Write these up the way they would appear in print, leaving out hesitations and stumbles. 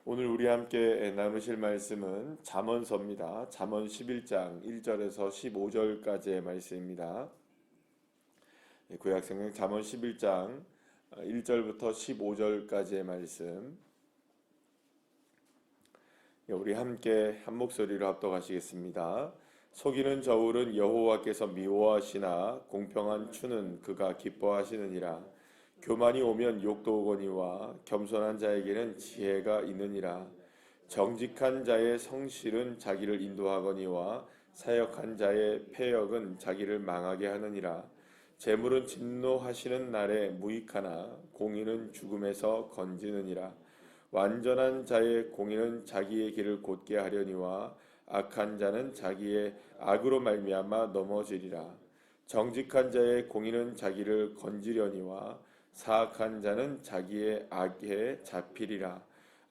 오늘 우리 함께 나누실 말씀은 잠언서입니다. 잠언 11장 1절에서 15절까지의 말씀입니다. 구약성경 잠언 11장 1절부터 15절까지의 말씀, 우리 함께 한 목소리로 합독하시겠습니다. 속이는 저울은 여호와께서 미워하시나 공평한 추는 그가 기뻐하시느니라. 교만이 오면 욕도 오거니와 겸손한 자에게는 지혜가 있느니라. 정직한 자의 성실은 자기를 인도하거니와 사역한 자의 패역은 자기를 망하게 하느니라. 재물은 진노하시는 날에 무익하나 공의는 죽음에서 건지느니라. 완전한 자의 공의는 자기의 길을 곧게 하려니와 악한 자는 자기의 악으로 말미암아 넘어지리라. 정직한 자의 공의는 자기를 건지려니와 사악한 자는 자기의 악에 잡히리라.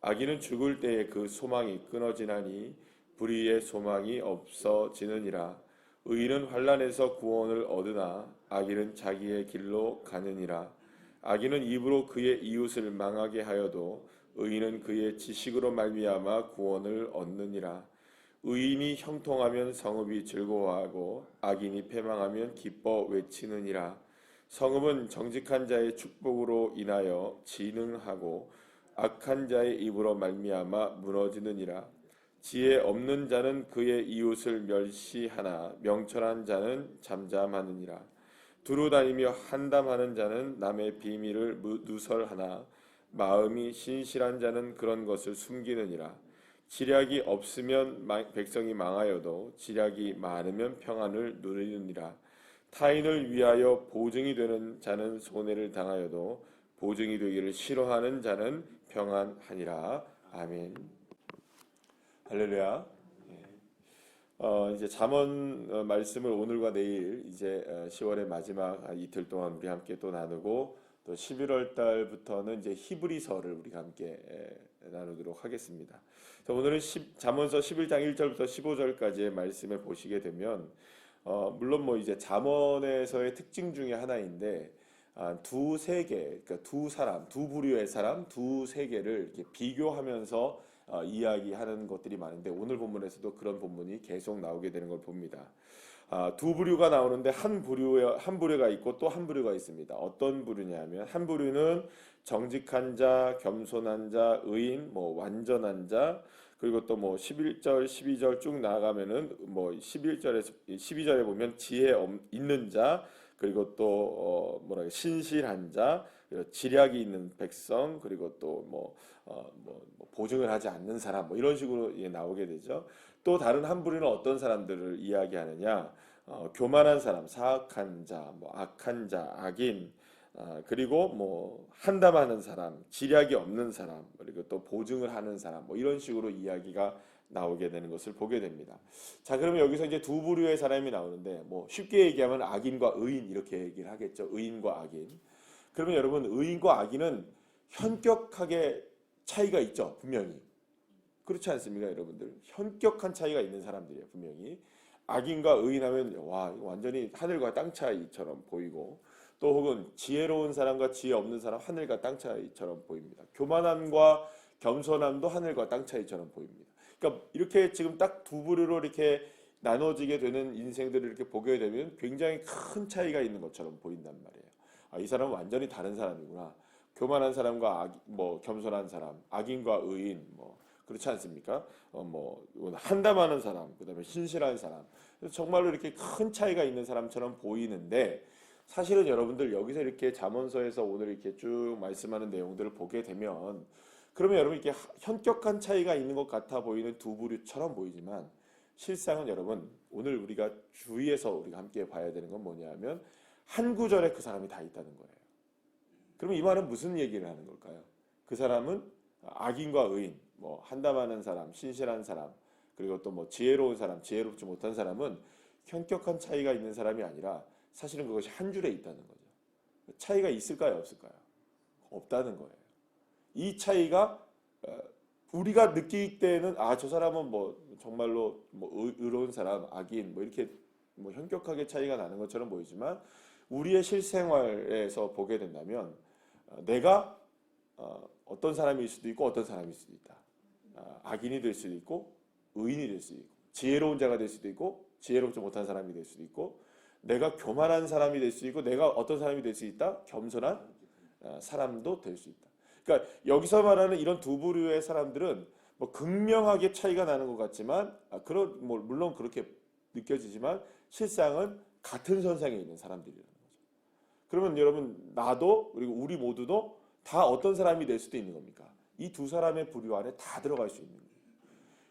악인은 죽을 때에 그 소망이 끊어지나니 불의의 소망이 없어지느니라. 의인은 환난에서 구원을 얻으나 악인은 자기의 길로 가느니라. 악인은 입으로 그의 이웃을 망하게 하여도 의인은 그의 지식으로 말미암아 구원을 얻느니라. 의인이 형통하면 성읍이 즐거워하고 악인이 패망하면 기뻐 외치느니라. 성읍은 정직한 자의 축복으로 인하여 진흥하고 악한 자의 입으로 말미암아 무너지느니라. 지혜 없는 자는 그의 이웃을 멸시하나 명철한 자는 잠잠하느니라. 두루 다니며 한담하는 자는 남의 비밀을 누설하나 마음이 신실한 자는 그런 것을 숨기느니라. 지략이 없으면 백성이 망하여도 지략이 많으면 평안을 누리느니라. 타인을 위하여 보증이 되는 자는 손해를 당하여도 보증이 되기를 싫어하는 자는 평안하니라. 아멘. 할렐루야. 이제 잠언 말씀을 오늘과 내일 이제 10월의 마지막 이틀 동안 우리 함께 또 나누고, 또 11월 달부터는 이제 히브리서를 우리가 함께 나누도록 하겠습니다. 오늘은 잠언서 11장 1절부터 15절까지의 말씀을 보시게 되면, 물론 뭐 이제 잠언에서의 특징 중에 하나인데, 두 세계, 그러니까 두 사람, 두 부류의 사람, 두 세계를 이렇게 비교하면서 이야기하는 것들이 많은데, 오늘 본문에서도 그런 본문이 계속 나오게 되는 걸 봅니다. 두 부류가 나오는데 한 부류가 있고 또 한 부류가 있습니다. 어떤 부류냐면, 한 부류는 정직한 자, 겸손한 자, 의인, 뭐 완전한 자, 그리고 또 뭐 11절, 12절 쭉 나아가면은 뭐 11절에서 12절에 보면 지혜 있는 자, 그리고 또 신실한 자, 지략이 있는 백성, 그리고 또 보증을 하지 않는 사람, 뭐 이런 식으로 나오게 되죠. 또 다른 한 부류는 어떤 사람들을 이야기하느냐? 교만한 사람, 사악한 자, 뭐 악한 자, 악인, 그리고 뭐 한담하는 사람, 지략이 없는 사람, 그리고 또 보증을 하는 사람, 뭐 이런 식으로 이야기가 나오게 되는 것을 보게 됩니다. 자, 그러면 여기서 이제 두 부류의 사람이 나오는데, 뭐 쉽게 얘기하면 악인과 의인 이렇게 얘기를 하겠죠. 의인과 악인. 그러면 여러분, 의인과 악인은 현격하게 차이가 있죠, 분명히. 그렇지 않습니까, 여러분들? 현격한 차이가 있는 사람들이에요, 분명히. 악인과 의인하면 와, 완전히 하늘과 땅 차이처럼 보이고, 또 혹은 지혜로운 사람과 지혜 없는 사람, 하늘과 땅 차이처럼 보입니다. 교만함과 겸손함도 하늘과 땅 차이처럼 보입니다. 그러니까 이렇게 지금 딱 두 부류로 이렇게 나눠지게 되는 인생들을 이렇게 보게 되면 굉장히 큰 차이가 있는 것처럼 보인단 말이에요. 이 사람은 완전히 다른 사람이구나. 교만한 사람과 겸손한 사람, 악인과 의인, 그렇지 않습니까? 한담하는 사람, 그다음에 신실한 사람. 정말로 이렇게 큰 차이가 있는 사람처럼 보이는데, 사실은 여러분들 여기서 이렇게 잠언서에서 오늘 이렇게 쭉 말씀하는 내용들을 보게 되면, 그러면 여러분 이렇게 현격한 차이가 있는 것 같아 보이는 두 부류처럼 보이지만, 실상은 여러분 오늘 우리가 주위에서 우리가 함께 봐야 되는 건 뭐냐면, 한 구절에 그 사람이 다 있다는 거예요. 그러면 이 말은 무슨 얘기를 하는 걸까요? 그 사람은 악인과 의인, 한담하는 사람, 신실한 사람, 그리고 또 지혜로운 사람, 지혜롭지 못한 사람은 현격한 차이가 있는 사람이 아니라 사실은 그것이 한 줄에 있다는 거죠. 차이가 있을까요, 없을까요? 없다는 거예요. 이 차이가 우리가 느낄 때는 저 사람은 정말로 의로운 사람, 악인, 이렇게 현격하게 차이가 나는 것처럼 보이지만, 우리의 실생활에서 보게 된다면 내가 어떤 사람일 수도 있고 어떤 사람일 수도 있다. 악인이 될 수도 있고 의인이 될 수도 있고 지혜로운 자가 될 수도 있고 지혜롭지 못한 사람이 될 수도 있고 내가 교만한 사람이 될 수 있고 내가 어떤 사람이 될 수 있다? 겸손한 사람도 될 수 있다. 그러니까 여기서 말하는 이런 두 부류의 사람들은 뭐 극명하게 차이가 나는 것 같지만 뭐 물론 그렇게 느껴지지만 실상은 같은 선상에 있는 사람들이라는 거죠. 그러면 여러분 나도 그리고 우리 모두도 다 어떤 사람이 될 수도 있는 겁니까? 이 두 사람의 부류 안에 다 들어갈 수 있는 거예요.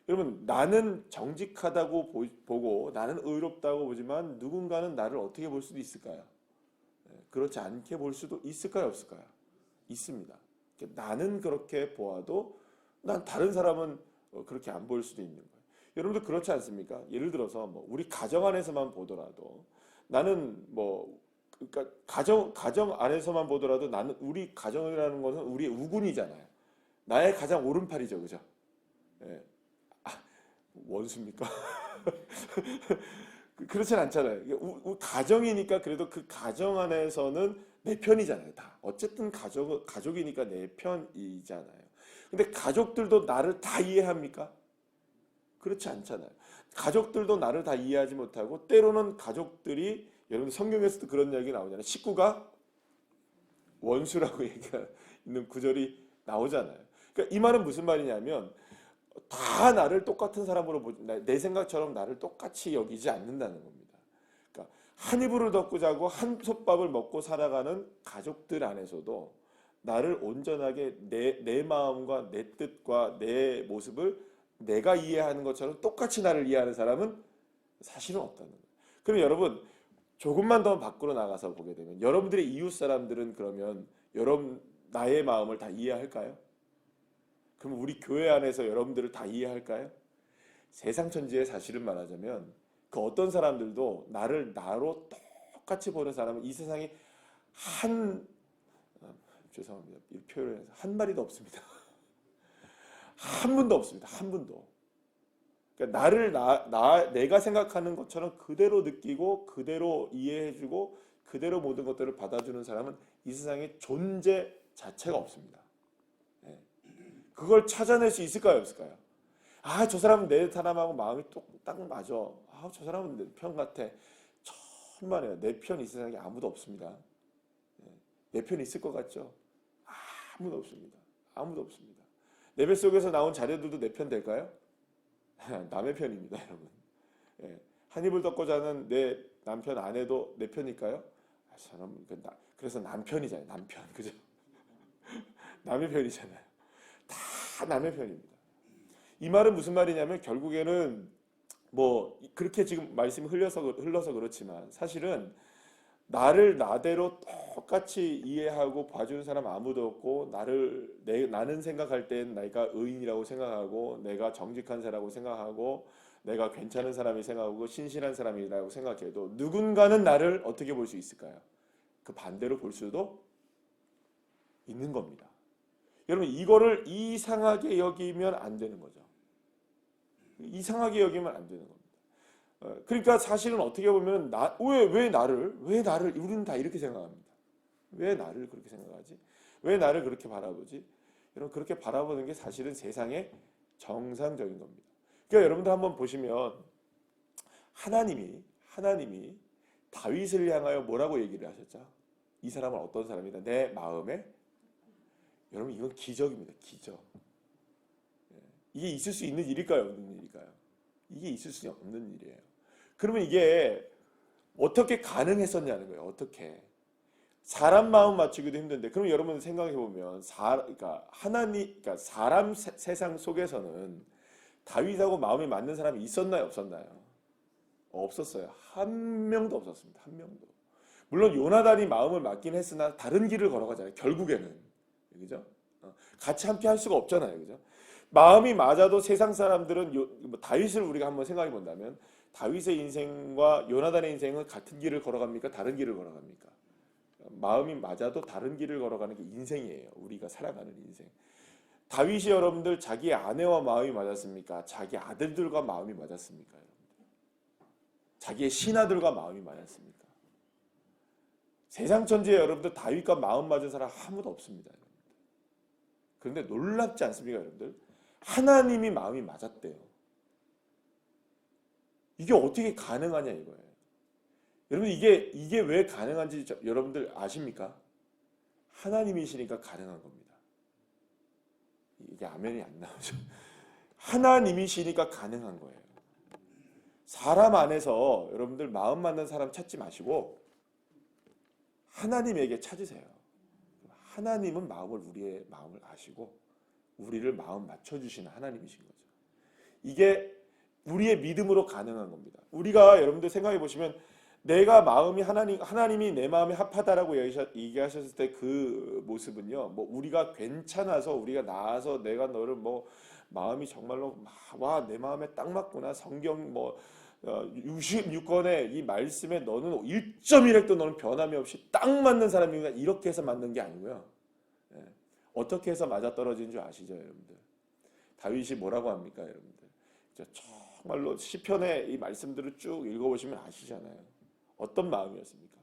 여러분 나는 정직하다고 보고 나는 의롭다고 보지만 누군가는 나를 어떻게 볼 수도 있을까요? 그렇지 않게 볼 수도 있을까요? 없을까요? 있습니다. 나는 그렇게 보아도 난 다른 사람은 그렇게 안 볼 수도 있는 거예요. 여러분들 그렇지 않습니까? 예를 들어서 뭐 우리 가정 안에서만 보더라도 나는 뭐 그러니까 가정 안에서만 보더라도 나는 우리 가정이라는 것은 우리의 우군이잖아요. 나의 가장 오른팔이죠, 그죠? 예. 원수입니까? 그렇진 않잖아요. 가정이니까 그래도 그 가정 안에서는 내 편이잖아요. 다 어쨌든 가족이니까 내 편이잖아요. 근데 가족들도 나를 다 이해합니까? 그렇지 않잖아요. 가족들도 나를 다 이해하지 못하고 때로는 가족들이 여러분 성경에서도 그런 이야기 나오잖아요. 식구가 원수라고 얘기가 있는 구절이 나오잖아요. 그러니까 이 말은 무슨 말이냐면 다 나를 똑같은 사람으로 내 생각처럼 나를 똑같이 여기지 않는다는 겁니다. 그러니까 한 이불을 덮고 자고 한 솥밥을 먹고 살아가는 가족들 안에서도 나를 온전하게 내 마음과 내 뜻과 내 모습을 내가 이해하는 것처럼 똑같이 나를 이해하는 사람은 사실은 없다는 거예요. 그럼 여러분 조금만 더 밖으로 나가서 보게 되면 여러분들의 이웃 사람들은 그러면 여러분 나의 마음을 다 이해할까요? 그럼 우리 교회 안에서 여러분들을 다 이해할까요? 세상 천지의 사실을 말하자면 그 어떤 사람들도 나를 나로 똑같이 보는 사람은 이 세상에 죄송합니다. 이 표현에서 한 마리도 없습니다. 한 분도 없습니다. 한 분도. 그러니까 나를 내가 생각하는 것처럼 그대로 느끼고 그대로 이해해주고 그대로 모든 것들을 받아주는 사람은 이 세상에 존재 자체가 없습니다. 그걸 찾아낼 수 있을까요? 없을까요? 저 사람은 내 사람하고 마음이 딱 맞아. 저 사람은 내 편 같아. 천만에요. 내 편 이 세상에 아무도 없습니다. 내 편 있을 것 같죠? 아무도 없습니다. 아무도 없습니다. 내 뱃속에서 나온 자녀들도 내 편 될까요? 남의 편입니다, 여러분. 한 이불 덮고 자는 내 남편 아내도 내 편일까요? 그래서 남편이잖아요. 남편. 그죠? 남의 편이잖아요. 다 남의 편입니다. 이 말은 무슨 말이냐면 결국에는 뭐 그렇게 지금 말씀이 흘러서 그렇지만 사실은 나를 나대로 똑같이 이해하고 봐주는 사람 아무도 없고 나는 생각할 땐 내가 의인이라고 생각하고 내가 정직한 사람이라고 생각하고 내가 괜찮은 사람이 생각하고 신실한 사람이라고 생각해도 누군가는 나를 어떻게 볼 수 있을까요? 그 반대로 볼 수도 있는 겁니다. 여러분 이거를 이상하게 여기면 안 되는 거죠. 이상하게 여기면 안 되는 겁니다. 그러니까 사실은 어떻게 보면 왜 나를 우리는 다 이렇게 생각합니다. 왜 나를 그렇게 생각하지? 왜 나를 그렇게 바라보지? 여러분 그렇게 바라보는 게 사실은 세상의 정상적인 겁니다. 그러니까 여러분들 한번 보시면 하나님이 다윗을 향하여 뭐라고 얘기를 하셨죠? 이 사람은 어떤 사람이다? 내 마음에 여러분 이건 기적입니다. 기적. 이게 있을 수 있는 일일까요? 없는 일일까요? 이게 있을 수 없는 일이에요. 그러면 이게 어떻게 가능했었냐는 거예요. 어떻게. 사람 마음 맞추기도 힘든데 그럼 여러분 생각해 보면 그러니까 사람 세상 속에서는 다윗하고 마음이 맞는 사람이 있었나요? 없었나요? 없었어요. 한 명도 없었습니다. 한 명도. 물론 요나단이 마음을 맞긴 했으나 다른 길을 걸어가잖아요. 결국에는. 그죠? 같이 함께 할 수가 없잖아요. 그죠? 마음이 맞아도 세상 사람들은 다윗을 우리가 한번 생각해 본다면 다윗의 인생과 요나단의 인생은 같은 길을 걸어갑니까? 다른 길을 걸어갑니까? 마음이 맞아도 다른 길을 걸어가는 게 인생이에요. 우리가 살아가는 인생. 다윗이 여러분들 자기 아내와 마음이 맞았습니까? 자기 아들들과 마음이 맞았습니까? 여러분들? 자기의 신하들과 마음이 맞았습니까? 세상 천지에 여러분들 다윗과 마음 맞은 사람 아무도 없습니다. 여러분들. 그런데 놀랍지 않습니까? 여러분들? 하나님이 마음이 맞았대요. 이게 어떻게 가능하냐 이거예요. 여러분 이게 왜 가능한지 여러분들 아십니까? 하나님이시니까 가능한 겁니다. 이게 아멘이 안 나오죠. 하나님이시니까 가능한 거예요. 사람 안에서 여러분들 마음 맞는 사람 찾지 마시고 하나님에게 찾으세요. 하나님은 우리의 마음을 아시고 우리를 마음 맞춰주시는 하나님이신 거죠. 이게 우리의 믿음으로 가능한 겁니다. 우리가 여러분들 생각해 보시면 내가 마음이 하나님이 내 마음에 합하다라고 얘기하셨을 때 그 모습은요, 뭐 우리가 괜찮아서 우리가 나아서 내가 너를 뭐 마음이 정말로 와 내 마음에 딱 맞구나 성경 뭐 66권의 이 말씀에 너는 1.1핵도 너는 변함이 없이 딱 맞는 사람이구나 이렇게 해서 맞는 게 아니고요. 예. 어떻게 해서 맞아떨어진 줄 아시죠, 여러분들? 다윗이 뭐라고 합니까, 여러분들? 정말로 시편의 이 말씀들을 쭉 읽어보시면 아시잖아요. 어떤 마음이었습니까?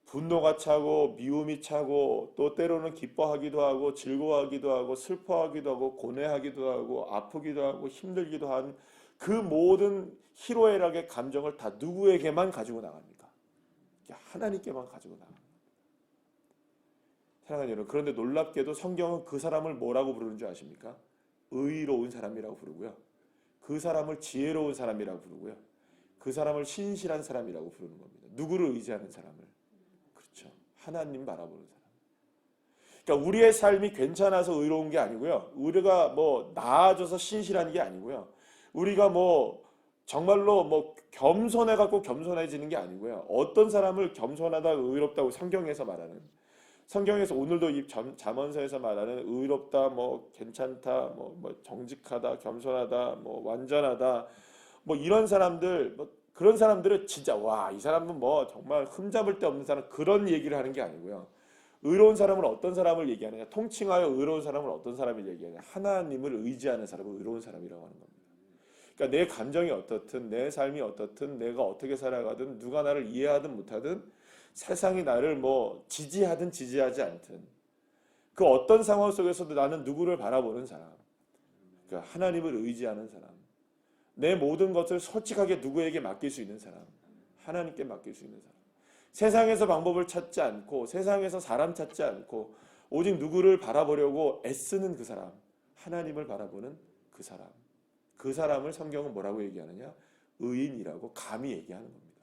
분노가 차고 미움이 차고 또 때로는 기뻐하기도 하고 즐거워하기도 하고 슬퍼하기도 하고 고뇌하기도 하고 아프기도 하고 힘들기도 한 그 모든 희로애락의 감정을 다 누구에게만 가지고 나갑니까? 하나님께만 가지고 나갑니다. 사랑하는 여러분, 그런데 놀랍게도 성경은 그 사람을 뭐라고 부르는 줄 아십니까? 의로운 사람이라고 부르고요. 그 사람을 지혜로운 사람이라고 부르고요. 그 사람을 신실한 사람이라고 부르는 겁니다. 누구를 의지하는 사람을? 그렇죠. 하나님 바라보는 사람. 그러니까 우리의 삶이 괜찮아서 의로운 게 아니고요. 우리가 뭐 나아져서 신실한 게 아니고요. 우리가 뭐 정말로 뭐 겸손해갖고 겸손해지는 게 아니고요. 어떤 사람을 겸손하다 의롭다고 성경에서 말하는, 성경에서 오늘도 이 잠언서에서 말하는 의롭다, 뭐 괜찮다, 뭐 정직하다, 겸손하다, 뭐 완전하다, 뭐 이런 사람들, 뭐 그런 사람들은 진짜 와, 이 사람은 뭐 정말 흠잡을 데 없는 사람, 그런 얘기를 하는 게 아니고요. 의로운 사람은 어떤 사람을 얘기하느냐? 통칭하여 의로운 사람은 어떤 사람을 얘기하느냐? 하나님을 의지하는 사람을 의로운 사람이라고 하는 겁니다. 그러니까 내 감정이 어떻든 내 삶이 어떻든 내가 어떻게 살아가든 누가 나를 이해하든 못하든 세상이 나를 뭐 지지하든 지지하지 않든 그 어떤 상황 속에서도 나는 누구를 바라보는 사람, 그러니까 하나님을 의지하는 사람, 내 모든 것을 솔직하게 누구에게 맡길 수 있는 사람, 하나님께 맡길 수 있는 사람, 세상에서 방법을 찾지 않고 세상에서 사람 찾지 않고 오직 누구를 바라보려고 애쓰는 그 사람, 하나님을 바라보는 그 사람, 그 사람을 성경은 뭐라고 얘기하느냐? 의인이라고 감히 얘기하는 겁니다.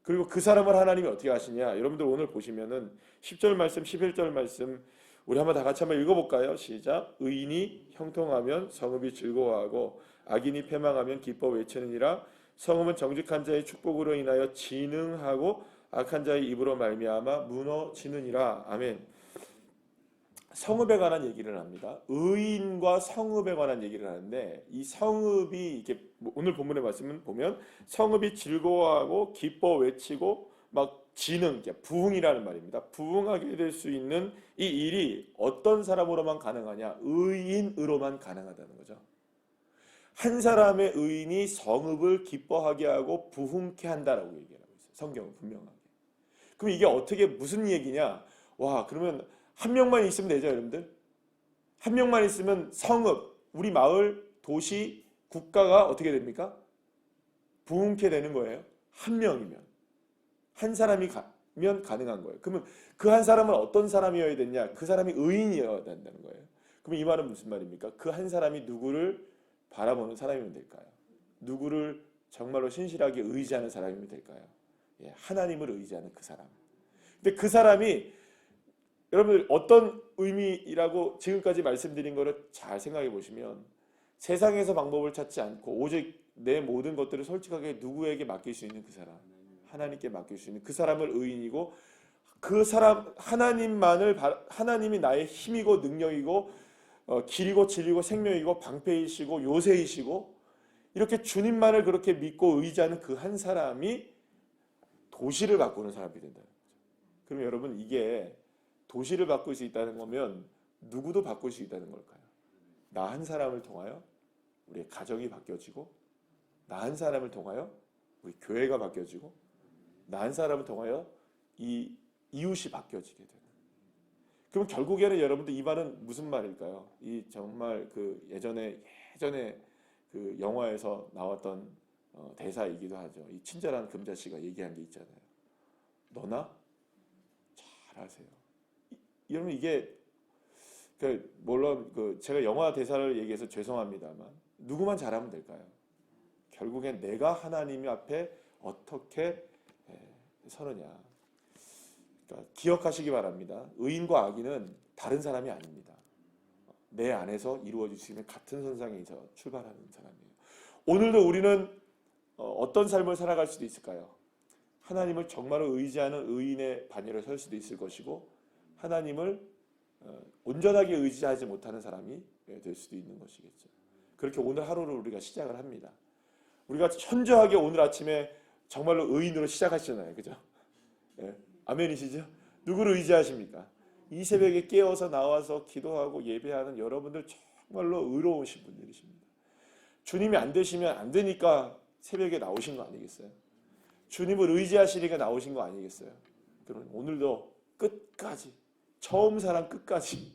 그리고 그 사람을 하나님이 어떻게 하시냐? 여러분들 오늘 보시면은 10절 말씀, 11절 말씀 우리 한번 다 같이 한번 읽어볼까요? 시작. 의인이 형통하면 성읍이 즐거워하고 악인이 패망하면 기뻐 외치느니라. 성읍은 정직한 자의 축복으로 인하여 진흥하고 악한 자의 입으로 말미암아 무너지느니라. 아멘. 성읍에 관한 얘기를 합니다. 의인과 성읍에 관한 얘기를 하는데 이 성읍이 이렇게 오늘 본문의 말씀은 보면 성읍이 즐거워하고 기뻐 외치고 막 진흥, 부흥이라는 말입니다. 부흥하게 될 수 있는 이 일이 어떤 사람으로만 가능하냐? 의인으로만 가능하다는 거죠. 한 사람의 의인이 성읍을 기뻐하게 하고 부흥케 한다라고 얘기하고 있어요. 성경은 분명하게. 그럼 이게 어떻게 무슨 얘기냐? 와, 그러면 한 명만 있으면 되죠, 여러분들? 한 명만 있으면 성읍, 우리 마을, 도시, 국가가 어떻게 됩니까? 부흥케 되는 거예요. 한 명이면. 한 사람이 면 가능한 거예요. 그러면 그 한 사람은 어떤 사람이어야 되냐? 그 사람이 의인이어야 된다는 거예요. 그럼 이 말은 무슨 말입니까? 그 한 사람이 누구를 바라보는 사람이면 될까요? 누구를 정말로 신실하게 의지하는 사람이면 될까요? 예, 하나님을 의지하는 그 사람. 근데 그 사람이 여러분들 어떤 의미라고 지금까지 말씀드린 거를 잘 생각해 보시면 세상에서 방법을 찾지 않고 오직 내 모든 것들을 솔직하게 누구에게 맡길 수 있는 그 사람, 하나님께 맡길 수 있는 그 사람을 의인이고 그 사람 하나님이 나의 힘이고 능력이고 길이고 진리고 생명이고 방패이시고 요새이시고 이렇게 주님만을 그렇게 믿고 의지하는 그 한 사람이 도시를 바꾸는 사람이 된다는 거죠. 그럼 여러분 이게 도시를 바꿀 수 있다는 거면 누구도 바꿀 수 있다는 걸까요? 나 한 사람을 통하여 우리의 가정이 바뀌어지고 나 한 사람을 통하여 우리 교회가 바뀌어지고 나 한 사람을 통하여 이 이웃이 바뀌어지게 되는. 그럼 결국에는 여러분들 이 말은 무슨 말일까요? 이 정말 그 예전에 그 영화에서 나왔던 대사이기도 하죠. 이 친절한 금자씨가 얘기한 게 있잖아요. 너나 잘하세요. 여러분 이게 물론 제가 영화 대사를 얘기해서 죄송합니다만 누구만 잘하면 될까요? 결국엔 내가 하나님 앞에 어떻게 서느냐. 그러니까 기억하시기 바랍니다. 의인과 악인은 다른 사람이 아닙니다. 내 안에서 이루어질 수 있는 같은 선상에서 출발하는 사람이에요. 오늘도 우리는 어떤 삶을 살아갈 수도 있을까요? 하나님을 정말로 의지하는 의인의 반열에 설 수도 있을 것이고 하나님을 온전하게 의지하지 못하는 사람이 될 수도 있는 것이겠죠. 그렇게 오늘 하루를 우리가 시작을 합니다. 우리가 현저하게 오늘 아침에 정말로 의인으로 시작하시잖아요. 그죠? 예. 아멘이시죠? 누구를 의지하십니까? 이 새벽에 깨어서 나와서 기도하고 예배하는 여러분들 정말로 의로우신 분들이십니다. 주님이 안 되시면 안 되니까 새벽에 나오신 거 아니겠어요? 주님을 의지하시니까 나오신 거 아니겠어요? 그러면 오늘도 끝까지 처음 사랑 끝까지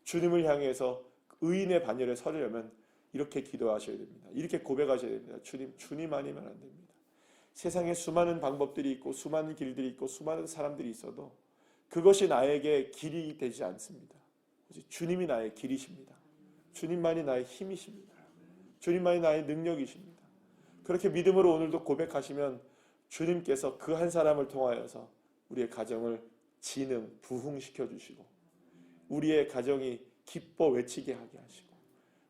주님을 향해서 의인의 반열에 서려면 이렇게 기도하셔야 됩니다. 이렇게 고백하셔야 됩니다. 주님 아니면 안 됩니다. 세상에 수많은 방법들이 있고 수많은 길들이 있고 수많은 사람들이 있어도 그것이 나에게 길이 되지 않습니다. 주님이 나의 길이십니다. 주님만이 나의 힘이십니다. 주님만이 나의 능력이십니다. 그렇게 믿음으로 오늘도 고백하시면 주님께서 그 한 사람을 통하여서 우리의 가정을 진흥, 부흥시켜 주시고 우리의 가정이 기뻐 외치게 하게 하시고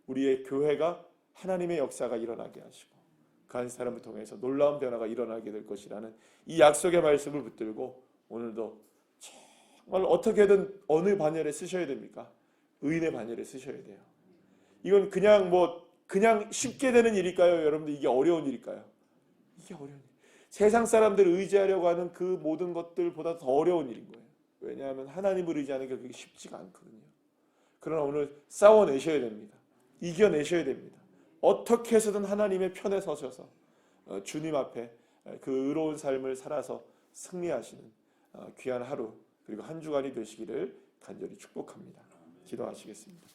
우리의 교회가 하나님의 역사가 일어나게 하시고 그 한 사람을 통해서 놀라운 변화가 일어나게 될 것이라는 이 약속의 말씀을 붙들고 오늘도 정말 어떻게든 어느 반열에 쓰셔야 됩니까? 의인의 반열에 쓰셔야 돼요. 이건 그냥 쉽게 되는 일일까요? 여러분들 이게 어려운 일일까요? 이게 어려운 일. 세상 사람들을 의지하려고 하는 그 모든 것들보다 더 어려운 일인 거예요. 왜냐하면 하나님을 의지하는 게 그렇게 쉽지가 않거든요. 그러나 오늘 싸워내셔야 됩니다. 이겨내셔야 됩니다. 어떻게 해서든 하나님의 편에 서셔서 주님 앞에 그 의로운 삶을 살아서 승리하시는 귀한 하루 그리고 한 주간이 되시기를 간절히 축복합니다. 기도하시겠습니다.